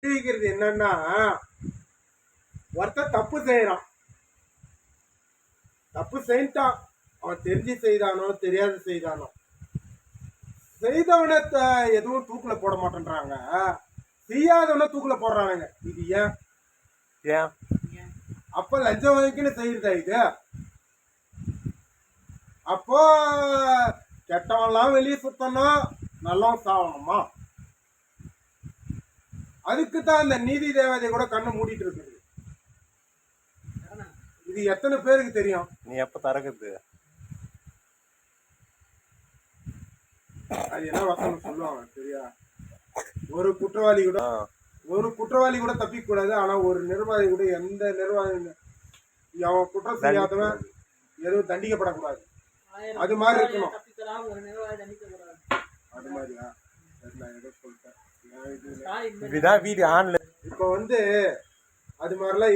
தெரிவிக்கிறது என்னன்னா, ஒருத்தர் தப்பு செய்யறான், தப்பு செய்யிட்டான், அவன் தெரிஞ்சு செய்தானோ தெரியாது செய்தானோ, செய்தவனை எதுவும் தூக்குல போட மாட்டேன்றாங்க, செய்யாதவனை தூக்குல போடுறானுங்க. இது ஏன்? ஏன் அப்ப லஞ்சம் வாங்கின்னு செய்யுதா இது? அப்போ கெட்டவன்லாம் வெளியே சுத்தணும், நல்லவன் சாவணுமா? அதுக்கு தான் இந்த நீதி தேவதை கூட கண்ணு மூடிட்டு இருக்குது. இது எத்தனை பேருக்கு தெரியும்? நீ எப்ப திறக்குது? அது என்ன வசனம் சொல்லுவாங்க சரியா? ஒரு குற்றவாளி கூட தப்பிக்க கூடாது, ஆனா ஒரு நிர்வாகி கூட, எந்த நிர்வாகி அவன் குற்றம் செய்யாதவன் எதுவும் தண்டிக்கப்படக்கூடாது. அது மாதிரி இருக்கணும். அது மாதிரியா? நான் ஏதோ சொல்லிட்டேன். வீடு ஆன்ல இப்ப அது மாதிரிலாம்